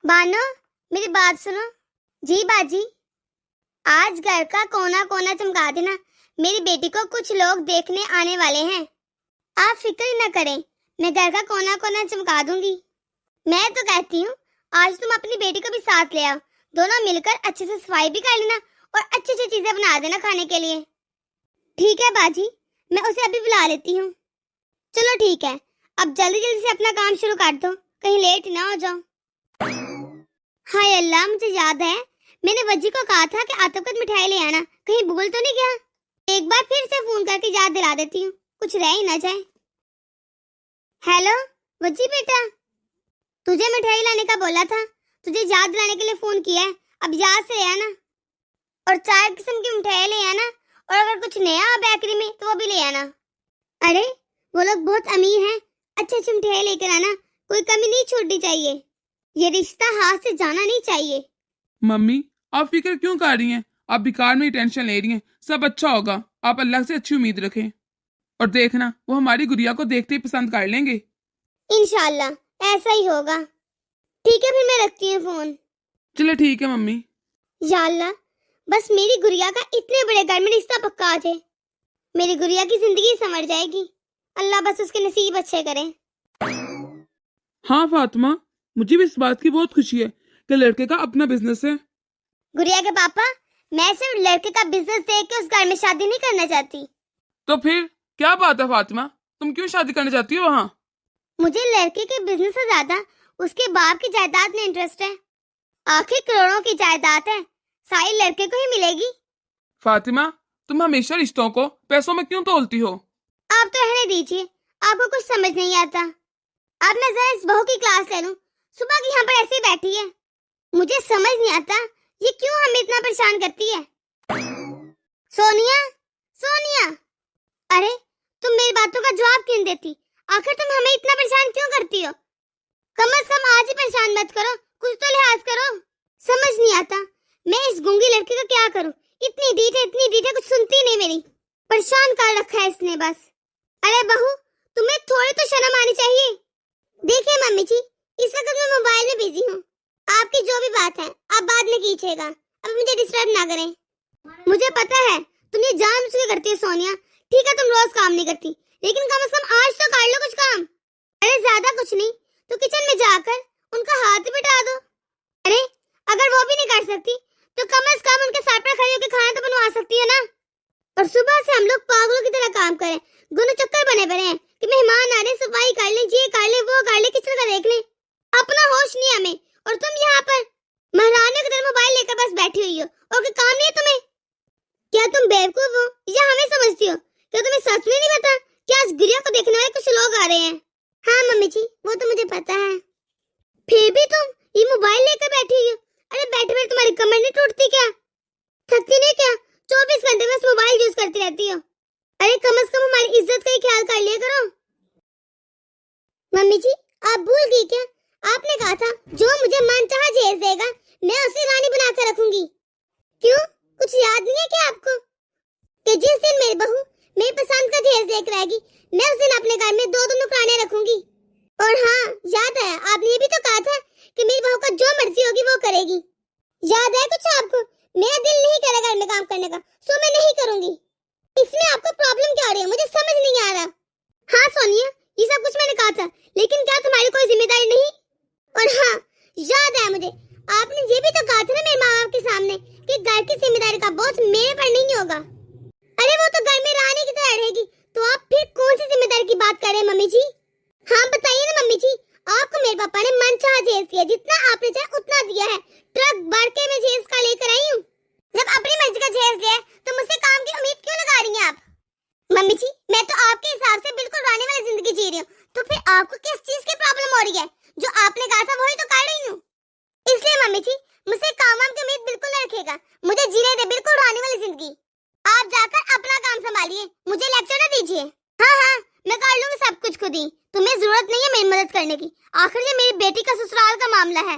बानो, मेरी बात सुनो। जी बाजी, आज घर का कोना कोना चमका देना। मेरी बेटी को कुछ लोग देखने आने वाले हैं। आप फिक्र न करें, मैं घर का कोना कोना चमका दूंगी। मैं तो कहती हूँ आज तुम अपनी बेटी को भी साथ ले आओ, दोनों मिलकर अच्छे से सफाई भी कर लेना और अच्छी अच्छी चीजें बना देना खाने के लिए। ठीक है बाजी, मैं उसे अभी बुला लेती हूँ। चलो ठीक है, अब जल्दी जल्दी से अपना काम शुरू कर दो, कहीं लेट ना हो जाओ। हाय अल्लाह, मुझे याद है मैंने वज्जी को कहा था कि आतबकत मिठाई ले आना, कहीं भूल तो नहीं गया। एक बार फिर से फोन करके याद दिला देती हूँ, कुछ रह ही ना जाए। हेलो वज्जी बेटा, तुझे मिठाई लाने का बोला था, तुझे याद दिलाने के लिए फोन किया है। अब याद से ले आना और 4 किस्म की मिठाई ले आना, और अगर कुछ नया हो बेकरी में तो वो भी ले आना। अरे वो लोग बहुत अमीर हैं, अच्छी अच्छी मिठाई लेकर आना, कोई कमी नहीं छोड़नी चाहिए। ये रिश्ता हाथ से जाना नहीं चाहिए। मम्मी आप फिक्र क्यों कर रही हैं? आप बेकार में ही टेंशन ले रही हैं। सब अच्छा होगा, आप अल्लाह से अच्छी उम्मीद रखें और देखना वो हमारी गुड़िया को देखते ही पसंद कर लेंगे। इंशाल्लाह ऐसा ही होगा। ठीक है फिर मैं रखती हूँ फोन। चलो ठीक है मम्मी। या अल्लाह, बस मेरी गुड़िया का इतने बड़े घर में रिश्ता पक्का आ जाए, मेरी गुड़िया की जिंदगी संवर जाएगी। अल्लाह बस उसके नसीब अच्छे करे। हाँ फातिमा, मुझे भी इस बात की बहुत खुशी है कि लड़के का अपना बिजनेस है। गुड़िया के पापा, मैं सिर्फ लड़के का बिजनेस देख के उस घर में शादी नहीं करना चाहती। तो फिर क्या बात है फातिमा, तुम क्यों शादी करना चाहती हो वहाँ? मुझे लड़के के बिजनेस से ज्यादा उसके बाप की जायदाद में इंटरेस्ट है। आखिर करोड़ों की जायदाद है, सारी लड़के को ही मिलेगी। फातिमा, तुम हमेशा रिश्तों को पैसों में क्यों तोलती हो? आप तो रहने दीजिए, आपको कुछ समझ नहीं आता। अब मैं जरा इस बहू की क्लास ले लूं, सुबह की यहाँ पर ऐसे ही बैठी है। मुझे समझ नहीं आता ये क्यों हमें इतना परेशान करती है। सोनिया, सोनिया, अरे तुम मेरी बातों का जवाब क्यों देती? आखिर तुम हमें इतना परेशान क्यों करती हो? कम से कम आज ही परेशान मत करो, कुछ तो लिहाज करो। समझ नहीं आता मैं इस गूंगी लड़की का क्या करूं। इतनी डीठ है, कुछ सुनती नहीं मेरी। परेशान कर रखा है इसने बस। अरे बहू, तुम्हें थोड़ी तो शर्म आनी चाहिए। देखिए मम्मी जी, इस वक्त मैं मोबाइल में बिजी हूँ। आपकी जो भी बात है आप बाद में कीजिएगा, अब मुझे डिस्टर्ब ना करें। मुझे पता है तुम ये जानबूझ के करती है सोनिया। ठीक है तुम रोज काम नहीं करती, लेकिन कम से कम आज तो कर लो कुछ काम। अरे ज्यादा कुछ नहीं तो किचन में जाकर उनका हाथ बिठा दो। अरे अगर वो भी नहीं कर सकती तो कम से कम उनके सर पर खड़े होकर खाना तो बनवा सकती है ना। और सुबह से हम लोग पागलों की तरह काम करें, दोनों चक्कर बने पड़े हैं कि मेहमान आ रहे, सफाई कर ले, ये कर ले, वो कर ले, किचन का देख ले। अपना होश नहीं हमें, और तुम यहाँ पर महारानी की तरह मोबाइल लेकर बस बैठी हुई हो और कोई काम नहीं है तुम्हें। क्या तुम बेवकूफ हो या हमें समझती हो? क्या तुम्हें सच में नहीं पता कि आज गुड़िया को देखने वाले कुछ लोग आ रहे हैं? हाँ मम्मी जी, वो तो मुझे पता है। फिर भी तुम ये मोबाइल लेकर बैठी हुई हो। अरे बैठे बैठे तुम्हारी कमर नहीं टूटती क्या? थकती नहीं क्या? 24 घंटे बस मोबाइल यूज करती रहती हो। अरे कम से कम हमारी इज्जत का ही ख्याल कर लिया करो। मम्मी जी आप भूल गई क्या? आपने कहा था जो मुझे मन चाहा जेज देगा मैं उसे रानी बनाकर रखूंगी। क्यों, कुछ याद नहीं है क्या आपको कि जिस दिन मेरी बहू मेरी पसंद का जेज लेकर आएगी मैं उस दिन अपने घर में 2 नौकरानियां रखूंगी। और हाँ याद है, आपने ये भी तो कहा था कि मेरी बहू का जो मर्जी होगी वो करेगी। याद है कुछ आपको? मेरा दिल नहीं कर रहा घर में काम करने का, सो मैं नहीं करूंगी। इसमें आपको प्रॉब्लम क्या आ रही है, मुझे समझ नहीं आ रहा। हाँ सोनिया, ये सब कुछ मैंने कहा था, लेकिन क्या तुम्हारी कोई जिम्मेदारी नहीं? और हाँ याद है मुझे, आपने ये भी तो कहा था ना मेरे माँ बाप के सामने कि घर की जिम्मेदारी का बोझ मेरे पर नहीं होगा। अरे वो तो घर में रानी की तरह रहेगी, तो आप फिर कौन सी जिम्मेदारी की बात कर रहे हैं मम्मी जी? हाँ बताइए ना मम्मी जी, आपको मेरे पापा ने मनचाहा जेज दिया, जितना आपने चाहे उतना दिया है। ट्रक भर के मैं जेज का लेकर आई हूँ। जब अपनी मर्जी का जेज दिया है तो मुझसे काम की उम्मीद क्यों लगा रही हैं आप? मम्मी जी मैं तो आपके हिसाब से बिल्कुल रानी वाली जिंदगी जी रही हूँ, तो फिर आपको किस चीज की प्रॉब्लम हो रही है? जो आपने कहा था वही तो कर रही हूँ। इसलिए मम्मी जी मुझसे काम वाम की उम्मीद बिल्कुल न रखिएगा, मुझे जीने दे बिल्कुल रानी वाली जिंदगी। आप जाकर अपना काम संभालिए, मुझे लेक्चर न दीजिए। हाँ मैं कर लूंगी सब कुछ खुद ही, तुम्हें जरूरत नहीं है मेरी मदद करने की। आखिर ये मेरी बेटी का ससुराल का मामला है,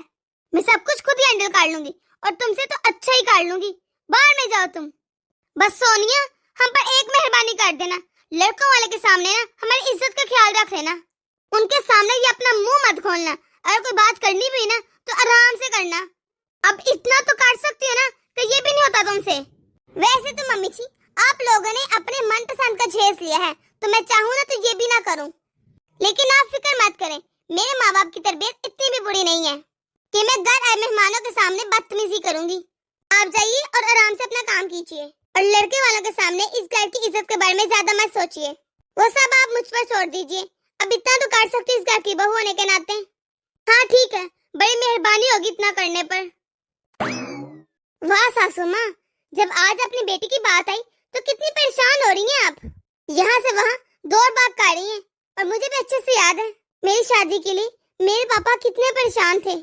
मैं सब कुछ खुद ही हैंडल कर लूंगी और तुमसे तो अच्छा ही कर लूंगी। बाहर में जाओ तुम। बस सोनिया हम पर एक मेहरबानी कर देना, लड़कों वाले के सामने ना हमारी इज्जत का ख्याल रख लेना। उनके सामने ये अपना मुंह मत खोलना। अगर कोई बात करनी भी ना तो आराम से मम्मी जी, आप लोगों ने अपने मनपसंद का जहेज लिया है, तो मैं चाहूँ ना तो ये भी ना करूँ। लेकिन आप फिक्र मत करें, मेरे माँ बाप की तरबियत इतनी भी बुरी नहीं है कि मैं घर आए मेहमानों के सामने बदतमीजी करूंगी। आप जाइए और आराम से अपना काम कीजिए और लड़के वालों के सामने इस घर की इज्जत के बारे में ज्यादा मत सोचिए। वो सब आप मुझ पर छोड़ दीजिए। अब इतना तो कर सकती हूँ इस घर की बहू होने के नाते। हाँ ठीक है, बड़ी मेहरबानी होगी इतना करने पर। वाह सासू माँ, जब आज अपनी बेटी की बात आई तो कितनी परेशान हो रही हैं आप। यहाँ से वहाँ दौड़ भाग कर रही हैं। और मुझे भी अच्छे से याद है मेरी शादी के लिए मेरे पापा कितने परेशान थे।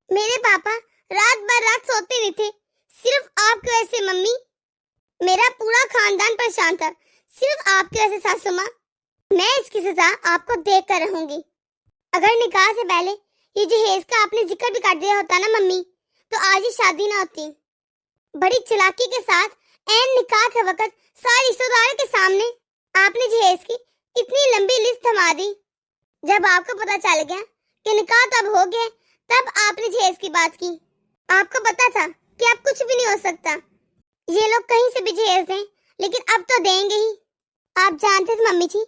मेरे पापा रात भर रात सोते नहीं थे, सिर्फ आपकी वजह से मम्मी। मेरा पूरा खानदान परेशान था, सिर्फ आपकी वजह से सासू माँ। मैं इसकी सजा आपको देख कर रहूंगी। अगर निकाह से पहले ये जहेज का आपने जिक्र भी कर दिया होता ना मम्मी, तो आज ही शादी ना होती। बड़ी चालाकी के साथ ऐन निकाह के वक्त सारे रिश्तेदारों के सामने आपने जहेज की इतनी लंबी लिस्ट थमा दी। जब आपको पता चल गया कि निकाह तब हो गया, तब आपने जहेज की बात की। आपको पता था कि अब कुछ भी नहीं हो सकता, ये लोग कहीं से भी जहेज दें, लेकिन अब तो देंगे ही। आप जानते थे मम्मी जी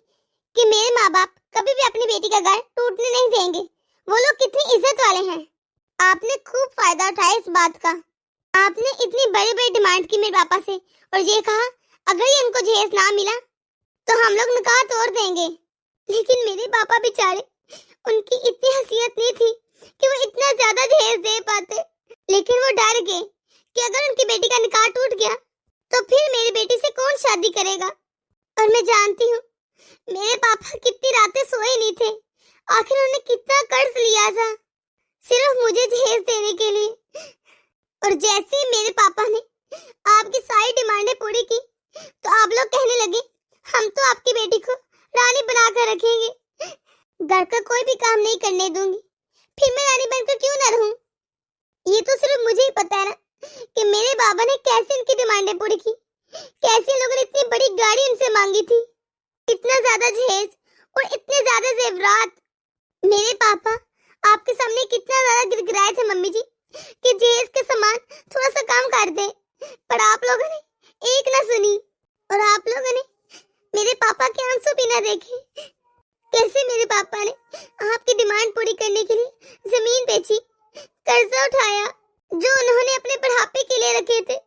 कि मेरे माँ बाप कभी भी अपनी बेटी का घर टूटने नहीं देंगे। वो लोग कितनी इज्जत वाले हैं। आपने खूब फायदा उठाया इस बात का। आपने इतनी बड़ी बड़ी डिमांड की मेरे पापा से और ये कहा अगर ये इनको जहेज ना मिला तो हम लोग निकाह तोड़ देंगे। लेकिन मेरे पापा बेचारे, उनकी इतनी हैसियत नहीं थी कि वो इतना ज्यादा जहेज दे पाते। लेकिन वो डर गए कि अगर उनकी बेटी का निकाह टूट गया तो फिर मेरी बेटी से कौन शादी करेगा। और मैं जानती हूँ मेरे पापा कितनी रातें सोए नहीं थे। आखिर उन्होंने कितना कर्ज लिया था सिर्फ मुझे जहेज देने के लिए। और जैसे ही मेरे पापा ने आपकी सारी डिमांडें पूरी की तो आप लोग कहने लगे हम तो आपकी बेटी को रानी बनाकर रखेंगे, घर का कोई भी काम नहीं करने दूंगी। फिर मैं रानी बनकर क्यों ना रहूं। ये तो सिर्फ मुझे ही पता है ना कि मेरे बाबा ने कैसे इनकी डिमांडें पूरी की, कैसे लोगों ने इतनी बड़ी गाड़ी उनसे मांगी थी, इतना ज्यादा जहेज और इतने ज्यादा जेवरात। मेरे पापा आपके सामने कितना ज्यादा गिड़गिड़ाए थे मम्मी जी कि जहेज के सामान थोड़ा सा कम कर दे, पर आप लोगों ने एक ना सुनी और आप लोगों ने मेरे पापा के आंसू भी ना देखे। कैसे मेरे पापा ने आपकी डिमांड पूरी करने के लिए जमीन बेची, कर्जा उठाया जो उन्होंने अपने बुढ़ापे के लिए रखे थे।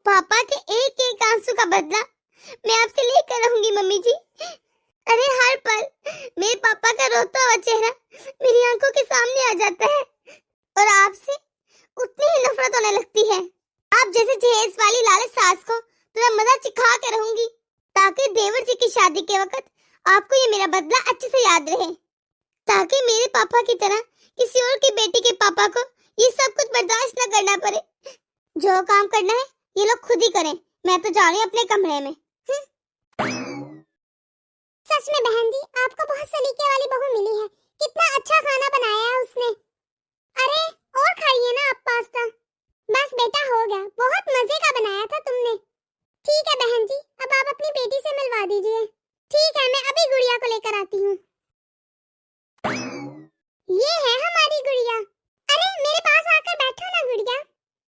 पापा के एक एक आंसू का बदला मैं आपसे लेकर रहूंगी मम्मी जी। अरे हर पल मेरे पापा का रोता हुआ चेहरा मेरी आंखों के सामने आ जाता है और आपसे उतनी ही नफरत होने लगती है। आप जैसे जहेज वाली लालच सास को पूरा मजा चिखा कर रहूंगी ताकि देवर जी की शादी के वक्त आपको ये मेरा बदला अच्छे से याद रहे, ताकि मेरे पापा की तरह किसी और की बेटी के पापा को ये सब कुछ बर्दाश्त न करना पड़े। जो काम करना है ये लोग खुद ही करें, मैं तो जा रही हूँ अपने कमरे में। सच में बहन जी आपको बहुत सलीके वाली बहू मिली है। कितना अच्छा खाना बनाया है उसने। अरे और खाइए ना आप पास्ता। बस बेटा हो गया, बहुत मजे का बनाया था तुमने। ठीक है बहन जी, अब आप अपनी बेटी से मिलवा दीजिए। ठीक है, मैं अभी गुड़िया को लेकर आती हूँ। ये है हमारी गुड़िया। अरे मेरे पास आकर बैठो ना गुड़िया।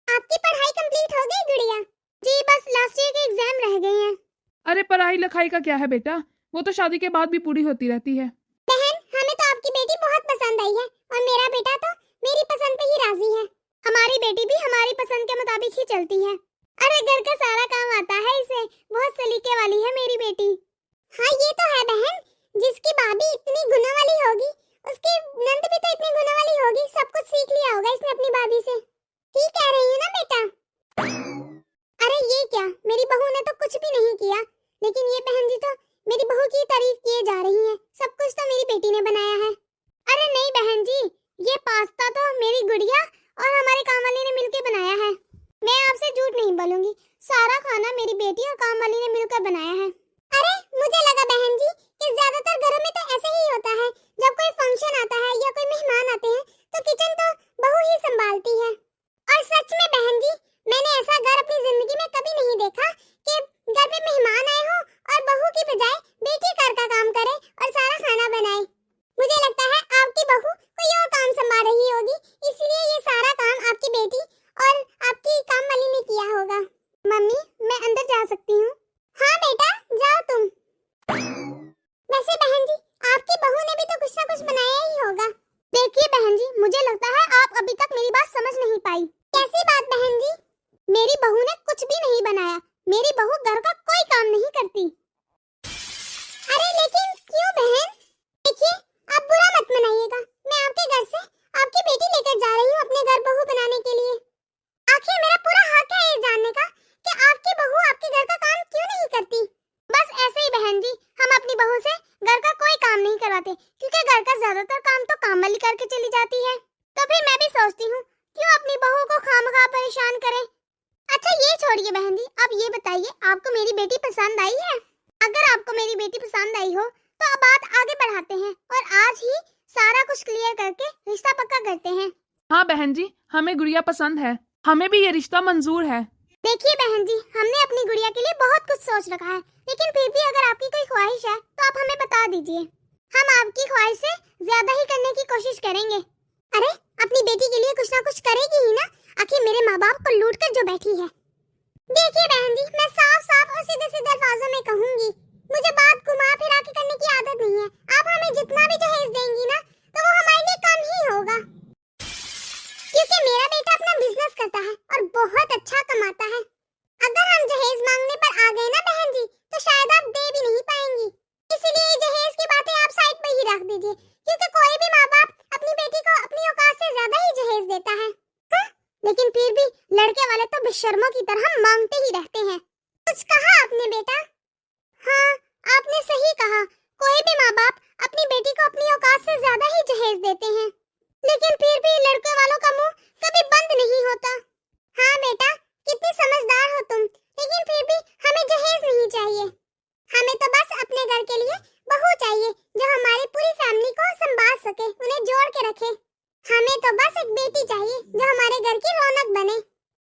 आपकी पढ़ाई कंप्लीट हो गई गुड़िया? जी बस लास्ट ईयर के एग्जाम रह गए हैं। अरे पढ़ाई लिखाई का क्या है बेटा, वो तो शादी के बाद भी पूरी होती रहती है। बहन हमें तो आपकी बेटी बहुत पसंद आई है और मेरा बेटा तो मेरी पसंद पे ही राजी है। हमारी बेटी भी हमारी पसंद के मुताबिक ही चलती है। अरे घर का सारा काम आता है इसे, बहुत सलीके वाली है मेरी बेटी। हाँ ये तो है बहन, जिसकी भाभी इतनी गुणों वाली होगी उसकी नंद भी तो इतनी गुणों वाली होगी। सब कुछ सीख लिया होगा इसने अपनी भाभी से। ठीक कह रही हूँ ना बेटा? अरे ये क्या, मेरी बहू ने तो कुछ भी नहीं किया, लेकिन ये बहन जी तो मेरी बहू की तारीफ किए जा रही हैं। सब कुछ तो मेरी बेटी ने बनाया है। अरे नहीं बहन जी, ये पास्ता तो मेरी गुड़िया और हमारे काम वाली ने मिलकर बनाया है। मैं आपसे झूठ नहीं बोलूंगी, सारा खाना मेरी बेटी और काम वाली ने मिलकर बनाया है। अरे मुझे लगा बहन जी कि ज्यादातर घरों में तो ऐसे ही होता है, जब कोई फंक्शन आता है या कोई मेहमान आते हैं तो किचन तो बहू ही संभालती है। और सच में बहन जी, मैंने ऐसा घर अपनी जिंदगी में कभी नहीं देखा कि घर पे मेहमान आए हो और बहू की बजाय बेटी घर का काम करे और सारा खाना बनाए। मुझे लगता है आपकी बहू कोई और काम संभाल रही होगी, इसलिए ये सारा काम आपकी बेटी और आपकी काम वाली ने किया होगा। मम्मी मैं अंदर जा मुझे लगता है आप अभी तक मेरी बात समझ नहीं पाई। कैसी बात बहन जी? मेरी बहू ने कुछ भी नहीं बनाया। मेरी बहू घर का कोई काम नहीं करती। अरे लेकिन क्यों बहन? देखिए, आप बुरा मत मनाइएगा। मैं आपके घर से आपकी बेटी लेकर जा रही हूँ अपने घर बहू बनाने के लिए। आखिर मेरा पूरा हक है ये जानने का कि आपकी बहू आपके घर का काम क्यों नहीं करती। बस ऐसे ही बहन जी, हम अपनी बहू से घर का कोई काम नहीं करवाते, क्योंकि घर का ज्यादातर काम तो काम वाली करके चली जाती है। तो फिर मैं भी सोचती हूँ क्यों अपनी बहू को खामखा परेशान करें। अच्छा ये छोड़िए बहन जी, आप ये बताइए आपको मेरी बेटी पसंद आई है? अगर आपको मेरी बेटी पसंद आई हो तो अब बात आगे बढ़ाते हैं और आज ही सारा कुछ क्लियर करके रिश्ता पक्का करते हैं। हाँ बहन जी, हमें गुड़िया पसंद है, हमें भी ये रिश्ता मंजूर है। देखिए बहन जी, हमने अपनी गुड़िया के लिए बहुत कुछ सोच रखा है, लेकिन फिर भी अगर आपकी कोई ख्वाहिश है तो आप हमें बता दीजिए। हम आपकी ख्वाहिश से ज्यादा ही करने की कोशिश करेंगे। अरे अपनी बेटी के लिए कुछ ना कुछ करेगी ही ना, आखिर मेरे माँ बाप को लूट कर जो बैठी है। देखिए बहन जी, मैं साफ साफ और सीधे सीधे अल्फाजों में कहूंगी, मुझे बात घुमा फिरा के करने की आदत नहीं है। आप हमें जितना भी जहेज देंगी ना तो वो हमारे लिए कम ही होगा, क्योंकि मेरा बेटा अपना बिजनेस करता है और बहुत अच्छा कमाता है। अगर हम जहेज मांगने पर आ गए ना बहन जी तो शायद आप दे भी नहीं पाएंगी। इसलिए ये जहेज की बातें आप साइड पर ही रख दीजिए, क्योंकि कोई भी माँ बाप अपनी बेटी को अपनी औकात से ज्यादा ही जहेज देता है। लेकिन फिर भी लड़के वाले तो बेशर्मों की तरह मांगते ही रहते हैं। कुछ कहा आपने बेटा? हाँ आपने सही कहा, कोई भी माँ बाप अपनी बेटी को अपनी औकात से ज्यादा ही जहेज देते हैं, लेकिन फिर भी लड़के वालों का मुंह कभी बंद नहीं होता। हाँ बेटा, कितनी समझदार हो तुम, लेकिन फिर भी हमें जहेज नहीं चाहिए। हमें तो बस अपने घर के लिए बहू चाहिए जो हमारी पूरी फैमिली को संभाल सके, उन्हें जोड़ के रखे। हमें तो बस एक बेटी चाहिए जो हमारे घर की रौनक बने।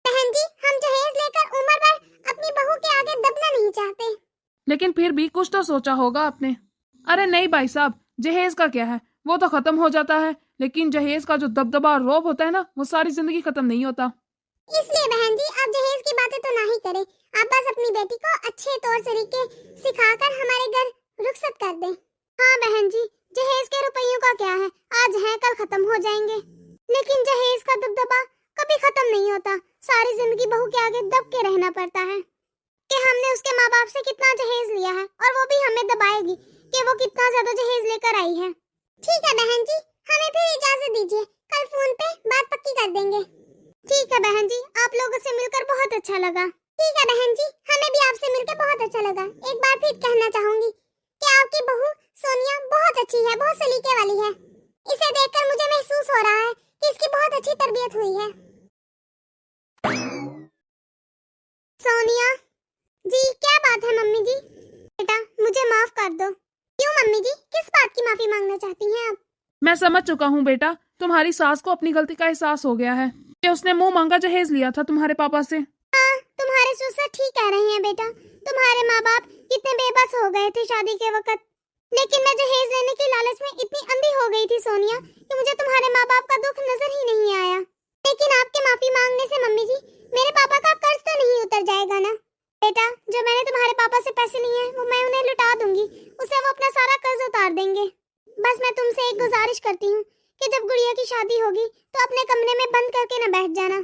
बहन जी, हम जहेज लेकर उम्र भर अपनी बहू के आगे दबना नहीं चाहते। लेकिन फिर भी कुछ तो सोचा होगा आपने। अरे नहीं भाई साहब, जहेज का क्या है, वो तो खत्म हो जाता है, लेकिन जहेज का जो दबदबा और रौब होता है ना, वो सारी जिंदगी खत्म नहीं होता। इसलिए बहन जी, आप जहेज की बातें तो ना ही करें। आप बस अपनी बेटी को अच्छे तौर तरीके सिखाकर हमारे घर रुखसत कर दें। हाँ बहन जी, जहेज के रुपयों का क्या है, आज है कल खत्म हो जाएंगे, लेकिन जहेज का दबदबा कभी खत्म नहीं होता। सारी जिंदगी बहू के आगे दब के रहना पड़ता है कि हमने उसके माँ बाप से कितना जहेज लिया है, और वो भी हमें दबाएगी कि वो कितना ज्यादा जहेज लेकर आई है। ठीक है बहन जी, हमें फिर इजाजत दीजिए, कल फोन पे बात पक्की कर देंगे। ठीक है बहन जी, आप लोगों से मिलकर बहुत अच्छा लगा। ठीक है बहन जी, हमें भी आपसे मिलकर बहुत अच्छा लगा। एक बार फिर कहना चाहूंगी कि आपकी बहू सोनिया बहुत अच्छी है, बहुत सलीके वाली है। इसे देखकर मुझे महसूस हो रहा है कि इसकी बहुत अच्छी तरबियत हुई है। सोनिया जी, क्या बात है मम्मी जी? बेटा मुझे माफ कर दो। क्यों मम्मी जी, किस बात की माफी मांगना चाहती हैं आप? मैं समझ चुका हूँ बेटा, तुम्हारी सास को अपनी गलती का एहसास हो गया है कि उसने मुंह मांगा जहेज लिया था तुम्हारे पापा से। हाँ, तुम्हारे ससुर ठीक कह रहे हैं बेटा। तुम्हारे माँ बाप कितने बेबस हो गए थे शादी के वक्त, लेकिन मैं जहेज लेने की लालच में इतनी अंधी हो गई थी सोनिया कि मुझे तुम्हारे माँ बाप का दुख नजर ही नहीं आया। लेकिन आपके माफी मांगने से मम्मी जी मेरे पापा का कर्ज तो नहीं उतर जाएगा ना? बेटा, जो मैंने तुम्हारे पापा से पैसे लिए हैं वो मैं उन्हें लुटा दूंगी, उससे वो अपना सारा कर्ज उतार देंगे। बस मैं तुमसे एक गुजारिश करती हूँ कि जब गुड़िया की शादी होगी तो अपने कमरे में बंद करके न बैठ जाना,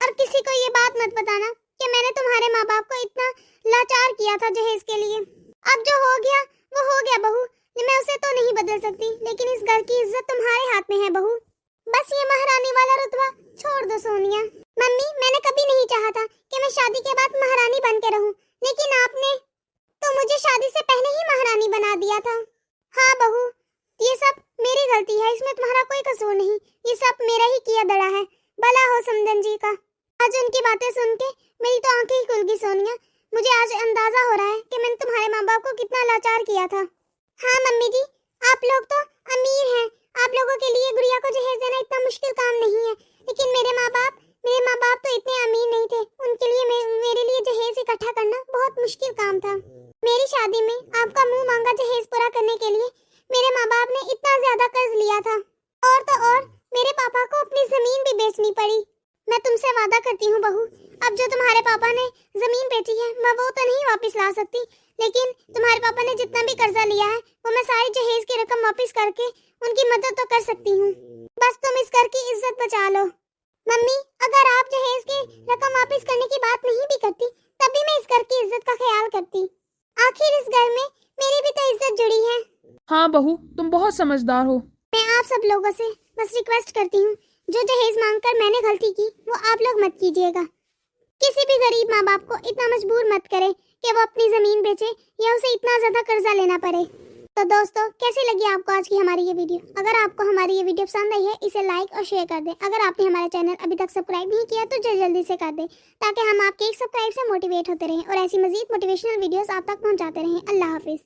और किसी को ये बात मत बताना कि मैंने तुम्हारे माँ बाप को इतना लाचार किया था जहेज के लिए। अब जो हो गया वो हो गया बहू, मैं उसे तो नहीं बदल सकती, लेकिन इस घर की इज्जत तुम्हारे हाथ में है बहू। बस ये महारानी वाला रुतबा छोड़ दो सोनिया। मम्मी, मैंने कभी नहीं चाहा था कि मैं शादी के बाद महारानी बन के रहूं, लेकिन आपने तो मुझे शादी से पहले ही महारानी बना दिया था। हाँ बहू, ये सब मेरी गलती है, इसमें तुम्हारा कोई कसूर नहीं, ये सब मेरा ही किया दड़ा है। भला हो समदन जी का। आज उनकी बातें सुन के मेरी तो आंखें ही खुल गई सोनिया। मुझे आज अंदाजा हो रहा है कि मैंने तुम्हारे माँ बाप को कितना लाचार किया था। हाँ मम्मी जी, आप लोग तो अमीर हैं, आप लोगों के लिए गुड़िया को जहेज देना इतना मुश्किल काम नहीं है, लेकिन मेरे माँ बाप तो इतने अमीर नहीं थे, उनके लिए मेरे लिए जहेज इकट्ठा करना बहुत मुश्किल काम था। मेरी शादी में आपका मुंह मांगा जहेज पूरा करने के लिए मेरे माँ बाप ने इतना ज्यादा कर्ज लिया था, और तो और मेरे पापा को अपनी जमीन भी बेचनी पड़ी। मैं तुमसे वादा करती हूँ बहू, अब जो तुम्हारे पापा ने जमीन बेची है मैं वो तो नहीं वापस ला सकती, लेकिन तुम्हारे पापा ने जितना भी कर्जा लिया है वो मैं सारी जहेज की रकम वापस करके उनकी मदद तो कर सकती हूँ। बस तुम इस घर की इज्जत बचा लो। मम्मी, अगर आप जहेज की रकम वापस करने की बात नहीं भी करती, तब भी मैं इस घर की इज्जत का ख्याल करती। आखिर इस घर में मेरी भी तो इज्जत जुड़ी है। हाँ बहू, तुम बहुत समझदार हो। मैं आप सब लोगों से बस रिक्वेस्ट करती हूँ, जो जहेज मांगकर मैंने गलती की वो आप लोग मत कीजिएगा। किसी भी गरीब माँ बाप को इतना मजबूर मत करें कि वो अपनी जमीन बेचे या उसे इतना ज्यादा कर्जा लेना पड़े। तो दोस्तों, कैसी लगी आपको आज की हमारी ये वीडियो? अगर आपको हमारी ये वीडियो पसंद आई है, इसे लाइक और शेयर कर दें। अगर आपने हमारा चैनल अभी तक सब्सक्राइब नहीं किया तो जल्दी से कर दें, ताकि हम आपके एक सब्सक्राइब से मोटिवेट होते रहें और ऐसी मजीद मोटिवेशनल वीडियोस आप तक पहुंचाते रहें। अल्लाह हाफिज।